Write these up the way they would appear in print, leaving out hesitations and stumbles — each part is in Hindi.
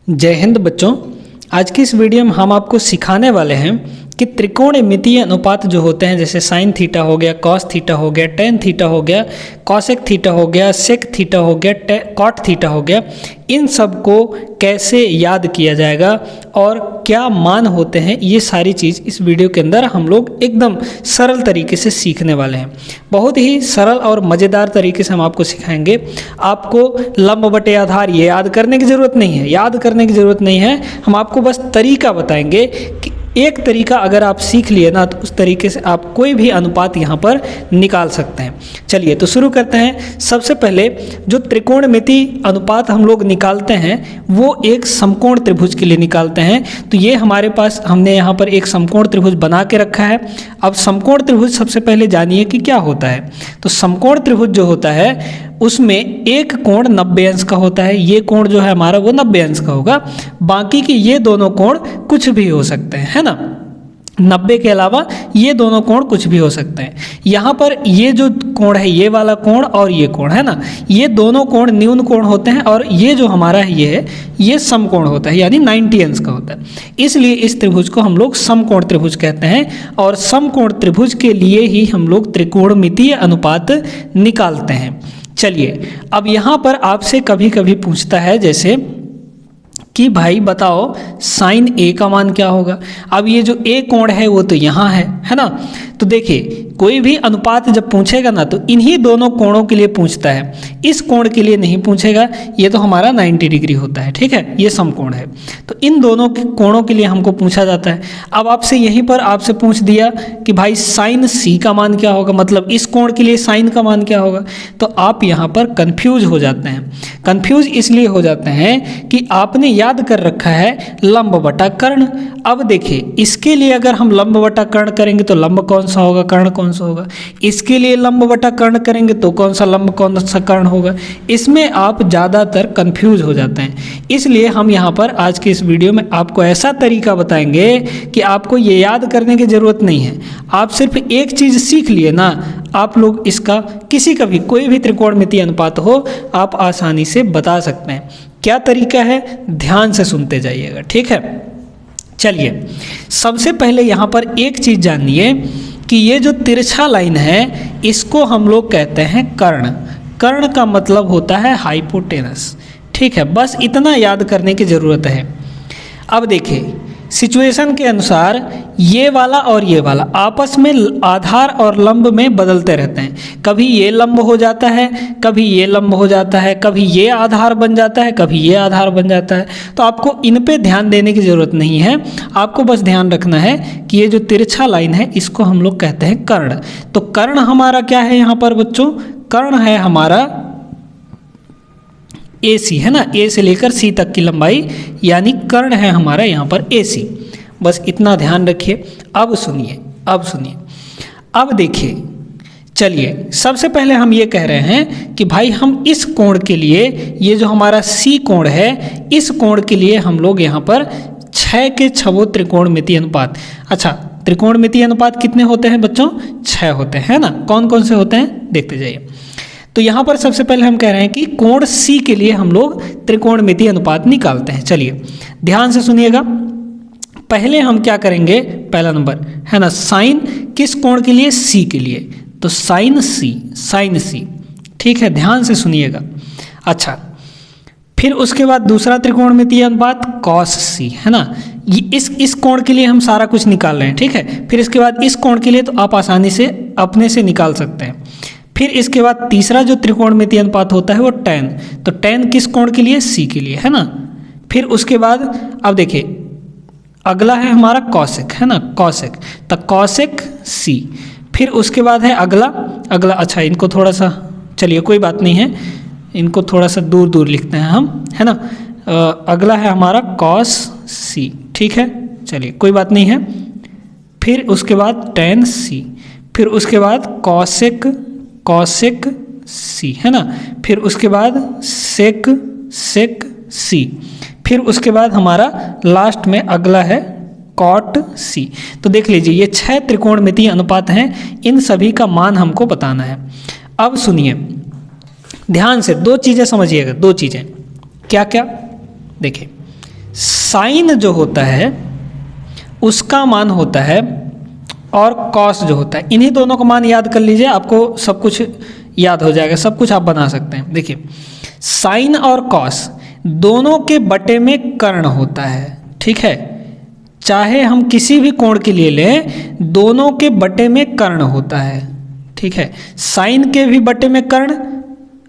जय हिंद बच्चों। आज की इस वीडियो में हम आपको सिखाने वाले हैं कि त्रिकोणमितीय अनुपात जो होते हैं, जैसे साइन थीटा हो गया, कॉस थीटा हो गया, टेन थीटा हो गया, कॉसेक थीटा हो गया, सेक थीटा हो गया, कॉट थीटा हो गया, इन सब को कैसे याद किया जाएगा और क्या मान होते हैं, ये सारी चीज़ इस वीडियो के अंदर हम लोग एकदम सरल तरीके से सीखने वाले हैं। बहुत ही सरल और मज़ेदार तरीके से हम आपको सिखाएंगे। आपको लंब बटे आधार ये याद करने की ज़रूरत नहीं है, हम आपको बस तरीका बताएंगे कि एक तरीका अगर आप सीख लिए ना तो उस तरीके से आप कोई भी अनुपात यहाँ पर निकाल सकते हैं। चलिए तो शुरू करते हैं। सबसे पहले जो त्रिकोणमितीय अनुपात हम लोग निकालते हैं वो एक समकोण त्रिभुज के लिए निकालते हैं। तो ये हमारे पास हमने यहाँ पर एक समकोण त्रिभुज बना के रखा है। अब समकोण त्रिभुज सबसे पहले जानिए कि क्या होता है। तो समकोण त्रिभुज जो होता है उसमें एक कोण 90 अंश का होता है। ये कोण जो है हमारा वो 90 अंश का होगा। बाकी के ये दोनों कोण कुछ भी हो सकते हैं, है ना। 90 के अलावा ये दोनों कोण कुछ भी हो सकते हैं। यहाँ पर ये जो कोण है, ये वाला कोण और ये कोण है ना, ये दोनों कोण न्यून कोण होते हैं और ये जो हमारा है ये समकोण होता है, यानी 90 अंश का होता है। इसलिए इस त्रिभुज को हम लोग समकोण त्रिभुज कहते हैं और समकोण त्रिभुज के लिए ही हम लोग त्रिकोणमितीय अनुपात निकालते हैं। चलिए अब यहाँ पर आपसे कभी कभी पूछता है जैसे कि भाई बताओ साइन ए का मान क्या होगा। अब ये जो ए कोण है वो तो यहाँ है ना। तो देखिए कोई भी अनुपात जब पूछेगा ना तो इन्हीं दोनों कोणों के लिए पूछता है, इस कोण के लिए नहीं पूछेगा। ये तो हमारा 90 डिग्री होता है, ठीक है, ये समकोण है। तो इन दोनों कोणों के लिए हमको पूछा जाता है। अब आपसे यहीं पर आपसे पूछ दिया कि भाई साइन सी का मान क्या होगा, मतलब इस कोण के लिए साइन का मान क्या होगा। तो आप यहाँ पर कन्फ्यूज हो जाते हैं। कन्फ्यूज इसलिए हो जाते हैं कि आपने याद कर रखा है लंब बटा कर्ण। अब देखिए इसके लिए अगर हम लंब बटा कर्ण करेंगे तो लंब कौन सा होगा, कर्ण कौन सा होगा। इसके लिए लंब बटा कर्ण करेंगे तो कौन सा लंब कौन सा कर्ण होगा। इसमें आप ज़्यादातर कंफ्यूज हो जाते हैं। इसलिए हम यहाँ पर आज के इस वीडियो में आपको ऐसा तरीका बताएंगे कि आपको ये याद करने की ज़रूरत नहीं है। आप सिर्फ एक चीज़ सीख लिए ना, आप लोग इसका किसी का भी कोई भी त्रिकोणमितीय अनुपात हो आप आसानी से बता सकते हैं। क्या तरीका है, ध्यान से सुनते जाइएगा, ठीक है। चलिए सबसे पहले यहाँ पर एक चीज़ जानिए कि ये जो तिरछा लाइन है इसको हम लोग कहते हैं कर्ण। कर्ण का मतलब होता है हाइपोटेनस, ठीक है। बस इतना याद करने की ज़रूरत है। अब देखिए सिचुएशन के अनुसार ये वाला और ये वाला आपस में आधार और लंब में बदलते रहते हैं। कभी ये लंब हो जाता है, कभी ये लंब हो जाता है, कभी ये आधार बन जाता है, कभी ये आधार बन जाता है। तो आपको इन पे ध्यान देने की ज़रूरत नहीं है। आपको बस ध्यान रखना है कि ये जो तिरछा लाइन है इसको हम लोग कहते हैं कर्ण। तो कर्ण हमारा क्या है यहाँ पर बच्चों, कर्ण है हमारा AC, है ना। A से लेकर C तक की लंबाई यानी कर्ण है हमारा यहाँ पर AC। बस इतना ध्यान रखिए। अब सुनिए, अब देखिए। चलिए सबसे पहले हम ये कह रहे हैं कि भाई हम इस कोण के लिए, ये जो हमारा C कोण है, इस कोण के लिए हम लोग यहाँ पर 6 के 6 त्रिकोणमितीय अनुपात। अच्छा त्रिकोणमितीय अनुपात कितने होते हैं बच्चों, 6 होते हैं ना। कौन कौन से होते हैं देखते जाइए। तो यहाँ पर सबसे पहले हम कह रहे हैं कि कोण C के लिए हम लोग त्रिकोणमितीय अनुपात निकालते हैं। चलिए ध्यान से सुनिएगा। पहले हम क्या करेंगे, पहला नंबर है ना, साइन किस कोण के लिए, C के लिए। तो साइन C, ठीक है, ध्यान से सुनिएगा। अच्छा फिर उसके बाद दूसरा त्रिकोणमितीय अनुपात कॉस C, है ना। इस कोण के लिए हम सारा कुछ निकाल रहे हैं, ठीक है। फिर इसके बाद इस कोण के लिए तो आप आसानी से अपने से निकाल सकते हैं। फिर इसके बाद तीसरा जो त्रिकोणमितीय अनुपात होता है वो tan। तो tan किस कोण के लिए, C के लिए, है ना। फिर उसके बाद अब देखिए अगला है हमारा कॉसेक, है ना, कॉसेक। तो कॉसेक C। फिर उसके बाद है अगला, अच्छा इनको थोड़ा सा, चलिए कोई बात नहीं है, इनको थोड़ा सा दूर दूर लिखते हैं हम, है ना। अगला है हमारा कॉस C, ठीक है, चलिए कोई बात नहीं है। फिर उसके बाद tan C। फिर उसके बाद कॉसेक C, है ना। फिर उसके बाद सेक C। फिर उसके बाद हमारा लास्ट में अगला है कॉट C। तो देख लीजिए ये 6 त्रिकोणमितीय अनुपात हैं, इन सभी का मान हमको बताना है। अब सुनिए ध्यान से, 2 चीज़ें समझिएगा, 2 चीज़ें क्या क्या। देखिए साइन जो होता है उसका मान होता है और कॉस जो होता है, इन्हीं दोनों का मान याद कर लीजिए, आपको सब कुछ याद हो जाएगा, सब कुछ आप बना सकते हैं। देखिए साइन और कॉस दोनों के बटे में कर्ण होता है, ठीक है, चाहे हम किसी भी कोण के लिए लें, दोनों के बटे में कर्ण होता है, ठीक है, साइन के भी बटे में कर्ण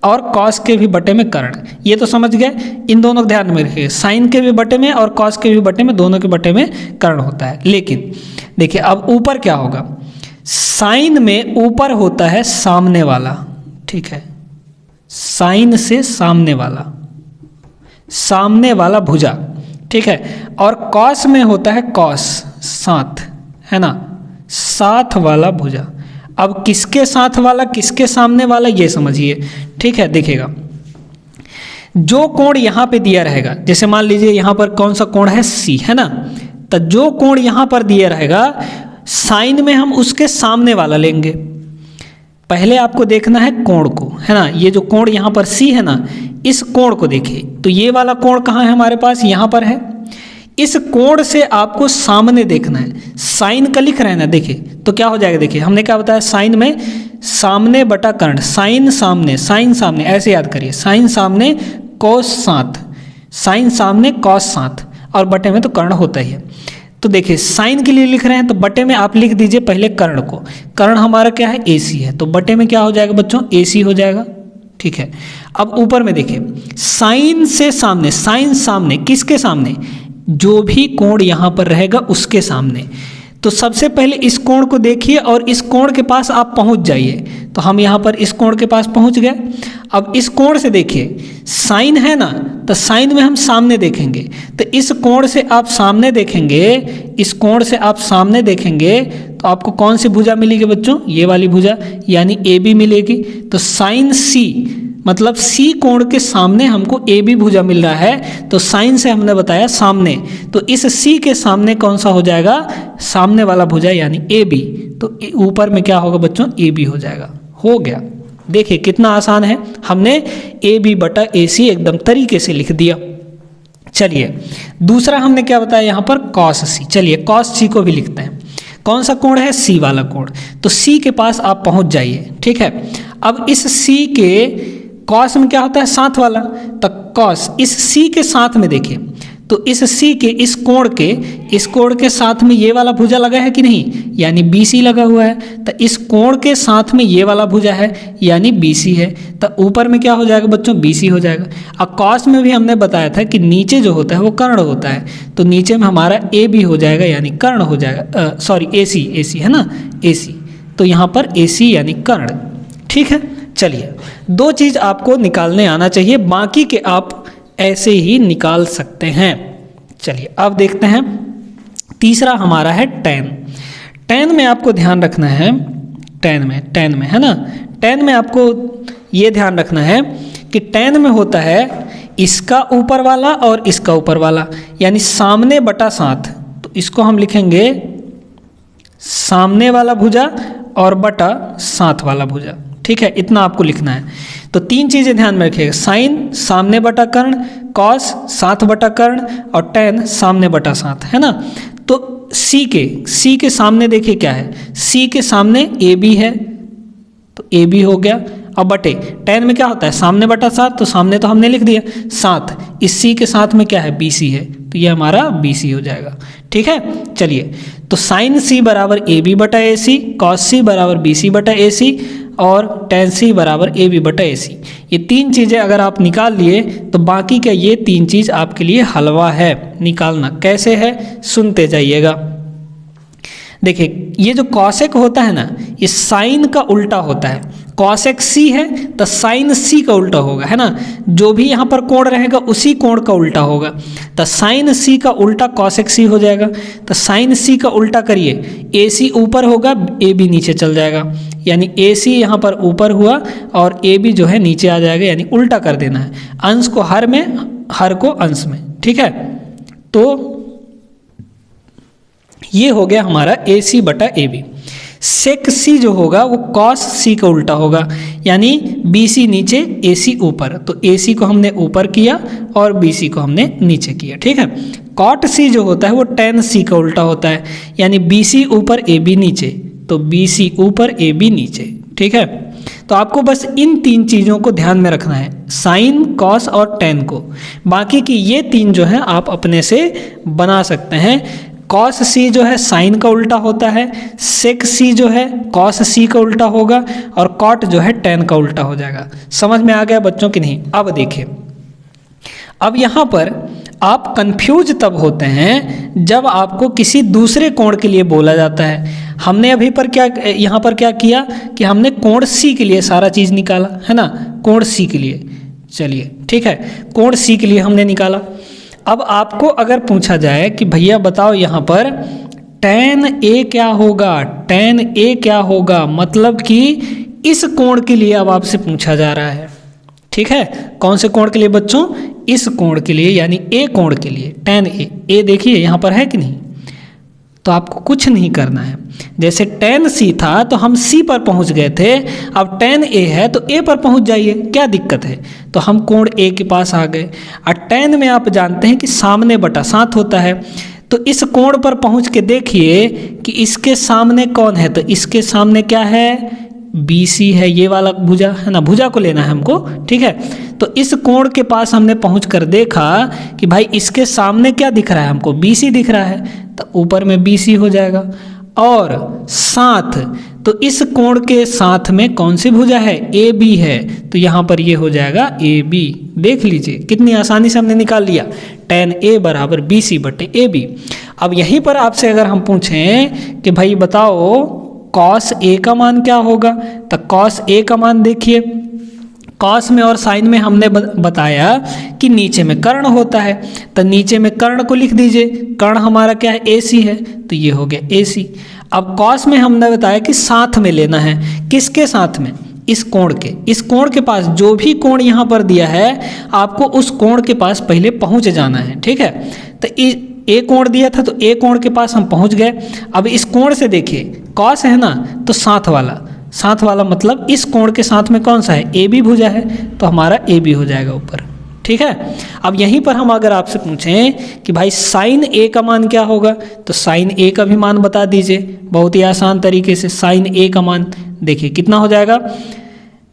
और कॉस के भी बटे में कर्ण, ये तो समझ गए। इन दोनों को ध्यान में रखिए, साइन के भी बटे में और कॉस के भी बटे में, दोनों के बटे में कर्ण होता है। लेकिन देखिए अब ऊपर क्या होगा, साइन में ऊपर होता है सामने वाला, ठीक है, साइन से सामने वाला भुजा, ठीक है, और कॉस में होता है कॉस, साथ, है ना, साथ वाला भुजा। अब किसके साथ वाला, किसके सामने वाला, ये समझिए, ठीक है। देखिएगा जो कोण यहाँ पे दिया रहेगा, जैसे मान लीजिए यहाँ पर कौन सा कोण है, सी, है ना, तो जो कोण यहाँ पर दिया रहेगा साइन में हम उसके सामने वाला लेंगे। पहले आपको देखना है कोण को, है ना, ये जो कोण यहाँ पर सी है ना, इस कोण को देखिए, तो ये वाला कोण कहाँ है हमारे पास, यहाँ पर है। इस कोण से आपको सामने देखना है, साइन का लिख रहे हैं ना, देखिए तो क्या हो जाएगा, देखिए हमने क्या बताया, साइन में सामने बटा कर्ण, साइन सामने, ऐसे याद करिए, साइन सामने कॉस साथ, साइन सामने कॉस साथ, और बटे में तो कर्ण होता ही है। तो देखिए साइन के लिए लिख रहे हैं तो बटे में आप लिख दीजिए पहले कर्ण को, कर्ण हमारा क्या है, AC है, तो बटे में क्या हो जाएगा बच्चों, AC हो जाएगा, ठीक है। अब ऊपर में देखिए साइन से सामने, साइन सामने किसके सामने, जो भी कोण यहाँ पर रहेगा उसके सामने। तो सबसे पहले इस कोण को देखिए और इस कोण के पास आप पहुँच जाइए, तो हम यहाँ पर इस कोण के पास पहुँच गए। अब इस कोण से देखिए, साइन है ना, तो साइन में हम सामने देखेंगे, तो इस कोण से आप सामने देखेंगे, इस कोण से आप सामने देखेंगे तो आपको कौन सी भुजा मिलेगी बच्चों, ये वाली भुजा, यानी AB मिलेगी। तो साइन C मतलब C कोण के सामने हमको AB भुजा मिल रहा है, तो साइन से हमने बताया सामने, तो इस C के सामने कौन सा हो जाएगा, सामने वाला भुजा यानी AB, तो ऊपर में क्या होगा बच्चों, AB हो जाएगा, हो गया। देखिए कितना आसान है, हमने AB बटा AC एकदम तरीके से लिख दिया। चलिए दूसरा हमने क्या बताया यहाँ पर, कॉस C, चलिए कॉस C को भी लिखते हैं। कौन सा कोण है, C वाला कोण, तो C के पास आप पहुँच जाइए, ठीक है। अब इस C के कॉस में क्या होता है, साथ वाला, तो कॉस इस C के साथ में देखिए, तो इस C के इस कोण के साथ में ये वाला भुजा लगा है कि नहीं, यानी BC लगा हुआ है, तो इस कोण के साथ में ये वाला भुजा है यानी BC है, तो ऊपर में क्या हो जाएगा बच्चों, BC हो जाएगा। अब कॉस में भी हमने बताया था कि नीचे जो होता है वो कर्ण होता है, तो नीचे में हमारा AB हो जाएगा यानी कर्ण हो जाएगा, सॉरी AC है ना, AC, तो यहाँ पर AC यानी कर्ण, ठीक है। चलिए दो चीज़ आपको निकालने आना चाहिए, बाकी के आप ऐसे ही निकाल सकते हैं। चलिए अब देखते हैं, तीसरा हमारा है tan। tan में आपको ध्यान रखना है, tan में है ना, tan में आपको ये ध्यान रखना है कि tan में होता है इसका ऊपर वाला और इसका ऊपर वाला, यानी सामने बटा साथ, तो इसको हम लिखेंगे सामने वाला भुजा और बटा साथ वाला भुजा, ठीक है, इतना आपको लिखना है। तो तीन चीज़ें ध्यान में रखिएगा, साइन सामने बटा कर्ण, कॉस साथ बटा कर्ण, और tan सामने बटा साथ, है ना। तो C के सामने देखिए क्या है, C के सामने AB है, तो AB हो गया। अब बटे tan में क्या होता है, सामने बटा साथ, तो सामने तो हमने लिख दिया, साथ इस C के साथ में क्या है, BC है, तो ये हमारा BC हो जाएगा, ठीक है। चलिए तो साइन C बराबर AB बटा AC, कॉस C बराबर BC बटा AC, और tan C बराबर AB बटा AC। ये तीन चीज़ें अगर आप निकाल लिए तो बाकी का ये तीन चीज़ आपके लिए हलवा है। निकालना कैसे है सुनते जाइएगा। देखिए ये जो कॉसेक होता है ना, ये साइन का उल्टा होता है। कॉसेक C है तो साइन C का उल्टा होगा, है ना। जो भी यहाँ पर कोण रहेगा उसी कोण का उल्टा होगा, तो साइन C का उल्टा कॉसेक C हो जाएगा। तो साइन C का उल्टा करिए, AC ऊपर होगा, AB नीचे चल जाएगा, यानी AC यहाँ पर ऊपर हुआ और AB जो है नीचे आ जाएगा, यानी उल्टा कर देना है, अंश को हर में, हर को अंश में, ठीक है। तो ये हो गया हमारा AC बटा AB। सेक सी जो होगा वो कॉस सी का उल्टा होगा, यानी बी सी नीचे ए सी ऊपर, तो ए सी को हमने ऊपर किया और बी सी को हमने नीचे किया, ठीक है। कॉट सी जो होता है वो टेन सी का उल्टा होता है, यानी बी सी ऊपर ए बी नीचे, तो बी सी ऊपर ए बी नीचे, ठीक है। तो आपको बस इन तीन चीज़ों को ध्यान में रखना है, साइन, कॉस और टेन को। बाकी की ये तीन जो है आप अपने से बना सकते हैं। कॉस सी जो है साइन का उल्टा होता है, सेक सी जो है कॉस सी का उल्टा होगा, और कॉट जो है टेन का उल्टा हो जाएगा। समझ में आ गया बच्चों कि नहीं? अब देखिए, अब यहाँ पर आप कंफ्यूज तब होते हैं जब आपको किसी दूसरे कोण के लिए बोला जाता है। हमने अभी पर क्या यहाँ पर क्या किया कि हमने कोण सी के लिए सारा चीज़ निकाला, है ना, कोण सी के लिए। चलिए ठीक है, कोण सी के लिए हमने निकाला। अब आपको अगर पूछा जाए कि भैया बताओ यहाँ पर tan A क्या होगा, tan A क्या होगा, मतलब कि इस कोण के लिए अब आपसे पूछा जा रहा है, ठीक है। कौन से कोण के लिए बच्चों? इस कोण के लिए, यानी ए कोण के लिए, tan A। ए देखिए यहाँ पर है कि नहीं, तो आपको कुछ नहीं करना है। जैसे tan C था तो हम C पर पहुंच गए थे, अब tan A है तो A पर पहुंच जाइए, क्या दिक्कत है। तो हम कोण A के पास आ गए। और tan में आप जानते हैं कि सामने बटा साथ होता है, तो इस कोण पर पहुंच के देखिए कि इसके सामने कौन है, तो इसके सामने क्या है, BC है, ये वाला भुजा है ना, भुजा को लेना है हमको, ठीक है। तो इस कोण के पास हमने पहुंच कर देखा कि भाई इसके सामने क्या दिख रहा है, हमको BC दिख रहा है, तो ऊपर में BC हो जाएगा। और साथ, तो इस कोण के साथ में कौन सी भुजा है, AB है, तो यहाँ पर ये हो जाएगा AB। देख लीजिए कितनी आसानी से हमने निकाल लिया, tan A बराबर BC बटे AB। अब यहीं पर आपसे अगर हम पूछें कि भाई बताओ कॉस A का मान क्या होगा, तो कॉस A का मान देखिए, कॉस में और साइन में हमने बताया कि नीचे में कर्ण होता है, तो नीचे में कर्ण को लिख दीजिए, कर्ण हमारा क्या है, AC है, तो ये हो गया AC। अब कॉस में हमने बताया कि साथ में लेना है, किसके साथ में, इस कोण के, इस कोण के पास, जो भी कोण यहाँ पर दिया है आपको उस कोण के पास पहले पहुँच जाना है, ठीक है। तो ए कोण दिया था तो ए कोण के पास हम पहुँच गए। अब इस कोण से देखिए, कॉस है ना, तो साथ वाला, साथ वाला मतलब इस कोण के साथ में कौन सा है, ए बी भुजा है, तो हमारा ए बी हो जाएगा ऊपर, ठीक है। अब यहीं पर हम अगर आपसे पूछें कि भाई साइन ए का मान क्या होगा, तो साइन ए का भी मान बता दीजिए, बहुत ही आसान तरीके से। साइन ए का मान देखिए कितना हो जाएगा,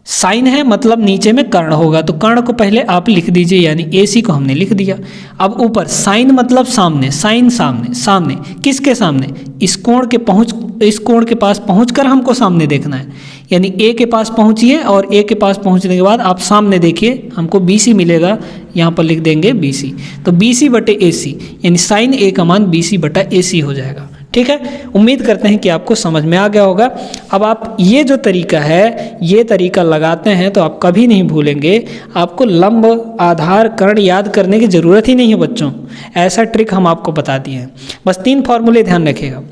साइन है मतलब नीचे में कर्ण होगा, तो कर्ण को पहले आप लिख दीजिए, यानी AC को हमने लिख दिया। अब ऊपर साइन मतलब सामने, साइन सामने, सामने किसके सामने, इस कोण के पास पहुंचकर हमको सामने देखना है, यानी A के पास पहुंचिए और A के पास पहुंचने के बाद आप सामने देखिए, हमको BC मिलेगा, यहाँ पर लिख देंगे BC, तो BC बटे AC, यानी साइन A का मान BC बटा AC हो जाएगा, ठीक है। उम्मीद करते हैं कि आपको समझ में आ गया होगा। अब आप ये जो तरीका है, ये तरीका लगाते हैं तो आप कभी नहीं भूलेंगे। आपको लंब, आधार, कर्ण याद करने की ज़रूरत ही नहीं है बच्चों, ऐसा ट्रिक हम आपको बता दिए हैं। बस 3 फॉर्मूले ध्यान रखिएगा,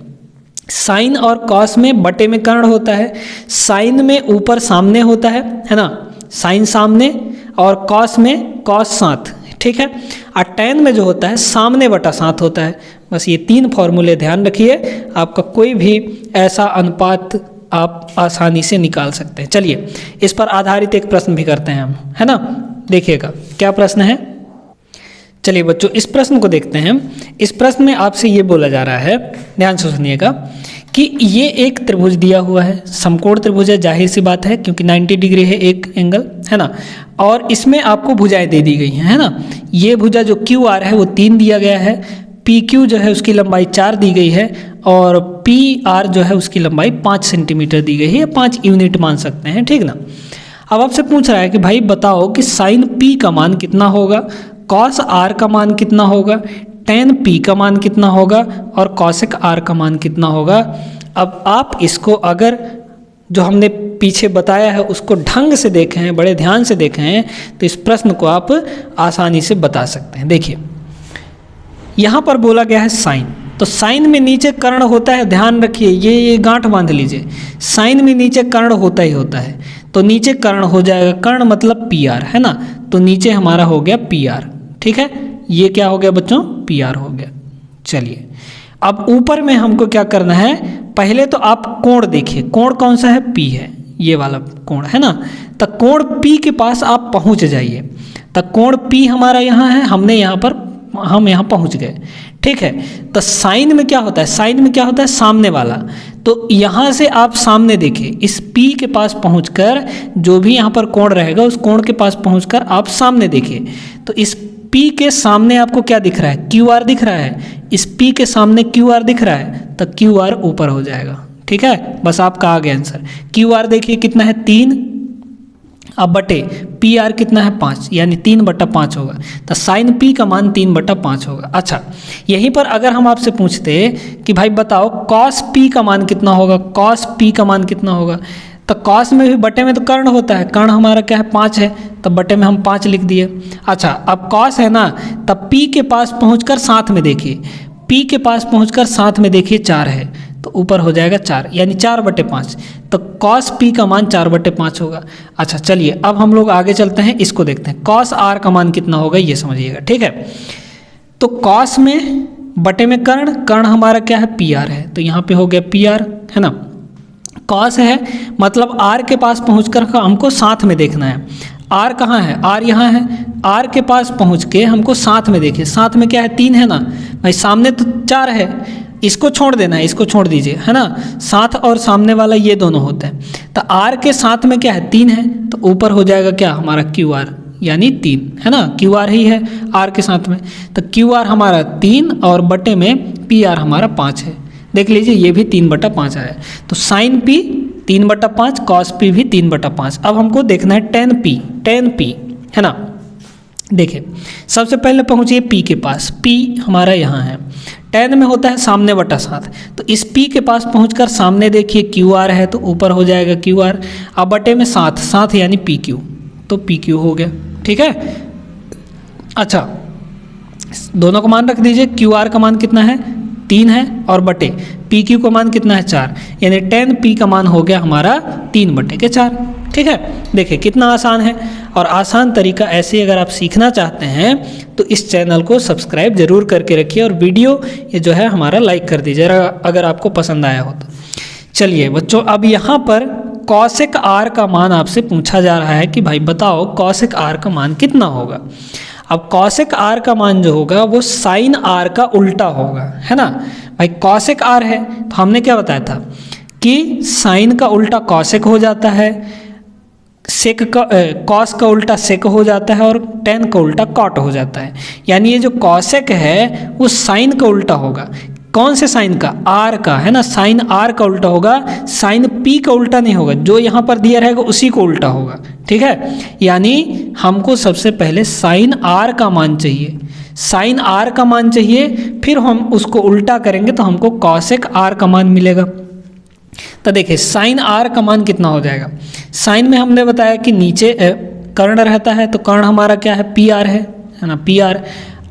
साइन और कॉस में बटे में कर्ण होता है, साइन में ऊपर सामने होता है ना, साइन सामने, और कॉस में कॉस साथ, ठीक है। और tan में जो होता है सामने बटा साथ होता है। बस ये 3 फॉर्मूले ध्यान रखिए, आपका कोई भी ऐसा अनुपात आप आसानी से निकाल सकते हैं। चलिए इस पर आधारित एक प्रश्न भी करते हैं हम, है ना, देखिएगा क्या प्रश्न है। चलिए बच्चों इस प्रश्न को देखते हैं। इस प्रश्न में आपसे ये बोला जा रहा है, ध्यान से सुनिएगा, कि ये एक त्रिभुज दिया हुआ है, समकोण त्रिभुज है, जाहिर सी बात है क्योंकि 90 डिग्री है एक एंगल, है ना, और इसमें आपको भुजाएं दे दी गई हैं, है ना। ये भुजा जो QR है वो 3 दिया गया है, PQ जो है उसकी लंबाई 4 दी गई है, और PR जो है उसकी लंबाई 5 सेंटीमीटर दी गई है, 5 यूनिट मान सकते हैं, ठीक ना। अब आपसे पूछ रहा है कि भाई बताओ कि साइन P का मान कितना होगा, कॉस R का मान कितना होगा, tan P का मान कितना होगा, और कॉसेक R का मान कितना होगा। अब आप इसको अगर जो हमने पीछे बताया है उसको ढंग से देखें, बड़े ध्यान से देखें, तो इस प्रश्न को आप आसानी से बता सकते हैं। देखिए यहाँ पर बोला गया है साइन, तो साइन में नीचे कर्ण होता है, ध्यान रखिए, ये गांठ बांध लीजिए, साइन में नीचे कर्ण होता ही होता है, तो नीचे कर्ण हो जाएगा, कर्ण मतलब PR, है ना, तो नीचे हमारा हो गया PR, ठीक है। ये क्या हो गया बच्चों, PR हो गया। चलिए अब ऊपर में हमको क्या करना है, पहले तो आप कोण देखिए, कोण कौन सा है, P है, ये वाला कोण है ना। तो कोण P के पास आप पहुंच जाइए। तो कोण P हमारा यहाँ है, हम यहाँ पहुंच गए, ठीक है। तो साइन में क्या होता है, साइन में क्या होता है, सामने वाला। तो यहाँ से आप सामने देखिए, इस P के पास पहुंचकर जो भी यहाँ पर कोण रहेगा उस कोण के पास पहुंचकर आप सामने देखिए। तो इस P के सामने आपको क्या दिख रहा है, QR दिख रहा है। इस P के सामने QR दिख रहा है, तो QR ऊपर हो जाएगा, ठीक है। बस आपका आ गया आंसर। QR देखिए कितना है, 3, अब बटे PR कितना है, 5, यानी 3/5 होगा। तो साइन P का मान 3/5 होगा। अच्छा, यहीं पर अगर हम आपसे पूछते कि भाई बताओ कॉस P का मान कितना होगा, कॉस P का मान कितना होगा, तो कॉस में भी बटे में तो कर्ण होता है, कर्ण हमारा क्या है, 5 है, तो बटे में हम 5 लिख दिए। अच्छा, अब कॉस है ना, तब P के पास पहुंचकर साथ में देखिए, P के पास पहुंचकर साथ में देखिए 4 है, तो ऊपर हो जाएगा 4, यानी 4/5। तो कॉस P का मान 4/5 होगा। अच्छा चलिए, अब हम लोग आगे चलते हैं, इसको देखते हैं। कॉस R का मान कितना होगा ये समझिएगा, ठीक है। तो कॉस में बटे में कर्ण, कर्ण हमारा क्या है, PR है, तो यहाँ पे हो गया PR, है ना। कॉस है मतलब R के पास पहुंचकर हमको साथ में देखना है। R कहाँ है, R यहाँ है, R के पास पहुंच के हमको साथ में देखिए, साथ में क्या है, 3 है ना भाई, सामने तो 4 है, इसको छोड़ देना है, इसको छोड़ दीजिए, है ना। साथ और सामने वाला ये दोनों होते हैं, तो R के साथ में क्या है, 3 है, तो ऊपर हो जाएगा क्या हमारा QR, यानी 3, है ना। QR ही है R के साथ में, तो QR हमारा 3 और बटे में PR हमारा 5 है। देख लीजिए ये भी 3/5 आया। तो साइन P 3/5, कॉस P भी 3/5। अब हमको देखना है tan P, है ना। देखिए सबसे पहले पहुंचिए P के पास, P हमारा यहाँ है, tan में होता है सामने बटा साथ, तो इस P के पास पहुंचकर सामने देखिए QR है, तो ऊपर हो जाएगा QR, अब बटे में साथ यानी PQ, तो PQ हो गया, ठीक है। अच्छा, दोनों को मान रख दीजिए, QR का मान कितना है, 3 है, और बटे PQ का मान कितना है, 4, यानी tan P का मान हो गया हमारा 3/4, ठीक है। देखिए कितना आसान है, और आसान तरीका ऐसे अगर आप सीखना चाहते हैं तो इस चैनल को सब्सक्राइब जरूर करके रखिए, और वीडियो ये जो है हमारा लाइक कर दीजिए अगर आपको पसंद आया हो तो। चलिए बच्चों, अब यहाँ पर कॉसेक R का मान आपसे पूछा जा रहा है कि भाई बताओ कॉसेक R का मान कितना होगा। अब कॉसेक R का मान जो होगा वो साइन R का उल्टा होगा, है ना भाई। कॉसेक R है तो हमने क्या बताया था कि साइन का उल्टा कॉसेक हो जाता है, सेक का कॉस का उल्टा सेक हो जाता है, और टेन का उल्टा कॉट हो जाता है। यानी ये जो कॉसेक है वो साइन का उल्टा होगा। कौन से साइन का, R का, है ना। साइन R का उल्टा होगा, साइन P का उल्टा नहीं होगा, जो यहाँ पर दिया रहेगा उसी को उल्टा होगा, ठीक है। यानी हमको सबसे पहले साइन R का मान चाहिए, साइन R का मान चाहिए, फिर हम उसको उल्टा करेंगे तो हमको कॉसेक R का मान मिलेगा। तो देखिए साइन R का मान कितना हो जाएगा। साइन में हमने बताया कि नीचे कर्ण रहता है, तो कर्ण हमारा क्या है, PR है ना, PR।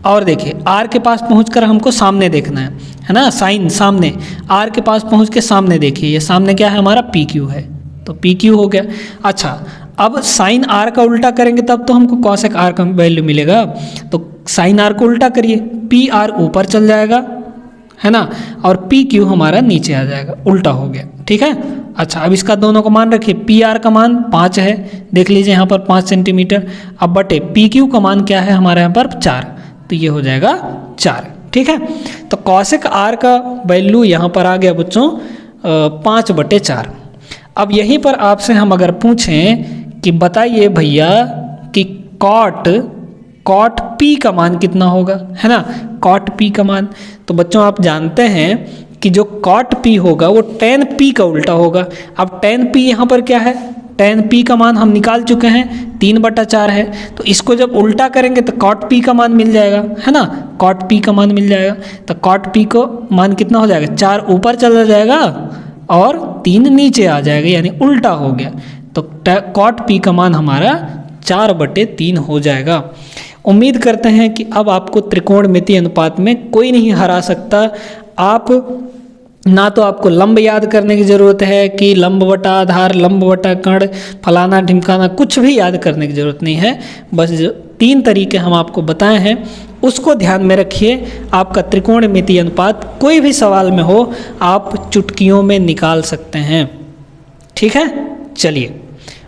और देखिए R के पास पहुंचकर हमको सामने देखना है ना, साइन सामने, R के पास पहुंच के सामने देखिए, ये सामने क्या है हमारा, PQ है, तो PQ हो गया। अच्छा, अब साइन R का उल्टा करेंगे तब तो हमको कॉसेक R का वैल्यू मिलेगा, तो साइन R को उल्टा करिए, PR ऊपर चल जाएगा, है ना, और PQ हमारा नीचे आ जाएगा, उल्टा हो गया, ठीक है। अच्छा, अब इसका दोनों को मान रखिए, PR का मान 5 है, देख लीजिए यहाँ पर 5 सेंटीमीटर, अब बटे PQ का मान क्या है हमारे यहाँ पर 4, तो ये हो जाएगा 4, ठीक है। तो कॉसेक R का वैल्यू यहाँ पर आ गया बच्चों 5/4। अब यहीं पर आपसे हम अगर पूछें कि बताइए भैया कि कॉट P का मान कितना होगा, है ना, कॉट P का मान, तो बच्चों आप जानते हैं कि जो कॉट P होगा वो tan P का उल्टा होगा। अब tan P यहाँ पर क्या है, tan P का मान हम निकाल चुके हैं, 3/4 है, तो इसको जब उल्टा करेंगे तो cot P का मान मिल जाएगा, है ना, cot P का मान मिल जाएगा। तो cot P को मान कितना हो जाएगा, 4 ऊपर चला जाएगा और 3 नीचे आ जाएगा, यानी उल्टा हो गया, तो cot P का मान हमारा 4/3 हो जाएगा। उम्मीद करते हैं कि अब आपको त्रिकोणमितीय अनुपात में कोई नहीं हरा सकता। आप ना तो आपको लंब याद करने की ज़रूरत है कि लंब बटा आधार, लंब बटा कर्ण, फलाना ढिमकाना, कुछ भी याद करने की ज़रूरत नहीं है। बस 3 तरीके हम आपको बताए हैं, उसको ध्यान में रखिए। आपका त्रिकोणमितीय अनुपात कोई भी सवाल में हो आप चुटकियों में निकाल सकते हैं। ठीक है, चलिए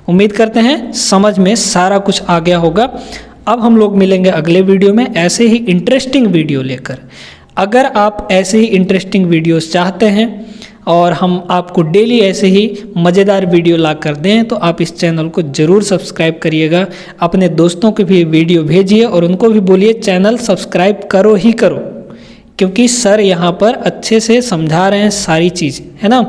उम्मीद करते हैं समझ में सारा कुछ आ गया होगा। अब हम लोग मिलेंगे अगले वीडियो में ऐसे ही इंटरेस्टिंग वीडियो लेकर। अगर आप ऐसे ही इंटरेस्टिंग वीडियोस चाहते हैं और हम आपको डेली ऐसे ही मज़ेदार वीडियो ला कर दें तो आप इस चैनल को ज़रूर सब्सक्राइब करिएगा। अपने दोस्तों को भी वीडियो भेजिए और उनको भी बोलिए चैनल सब्सक्राइब करो ही करो, क्योंकि सर यहाँ पर अच्छे से समझा रहे हैं सारी चीज़, है ना।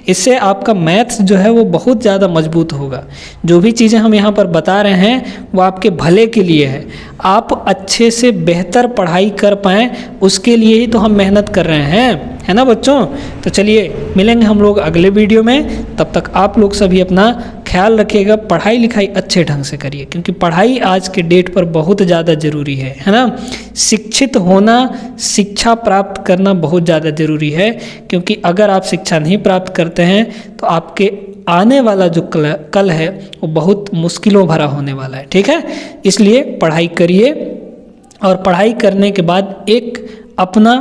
इससे आपका मैथ्स जो है वो बहुत ज़्यादा मजबूत होगा। जो भी चीज़ें हम यहाँ पर बता रहे हैं वो आपके भले के लिए है, आप अच्छे से बेहतर पढ़ाई कर पाएँ उसके लिए ही तो हम मेहनत कर रहे हैं, है ना बच्चों। तो चलिए मिलेंगे हम लोग अगले वीडियो में, तब तक आप लोग सभी अपना ख्याल रखिएगा, पढ़ाई लिखाई अच्छे ढंग से करिए, क्योंकि पढ़ाई आज के डेट पर बहुत ज़्यादा ज़रूरी है ना। शिक्षित होना, शिक्षा प्राप्त करना बहुत ज़्यादा ज़रूरी है, क्योंकि अगर आप शिक्षा नहीं प्राप्त करते हैं तो आपके आने वाला जो कल है वो बहुत मुश्किलों भरा होने वाला है। ठीक है, इसलिए पढ़ाई करिए और पढ़ाई करने के बाद एक अपना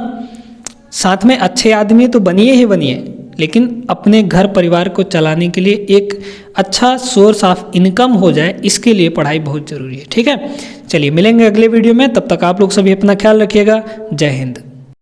साथ में अच्छे आदमी तो बनिए ही बनिए, लेकिन अपने घर परिवार को चलाने के लिए एक अच्छा सोर्स ऑफ इनकम हो जाए, इसके लिए पढ़ाई बहुत ज़रूरी है। ठीक है, चलिए मिलेंगे अगले वीडियो में, तब तक आप लोग सभी अपना ख्याल रखिएगा। जय हिंद।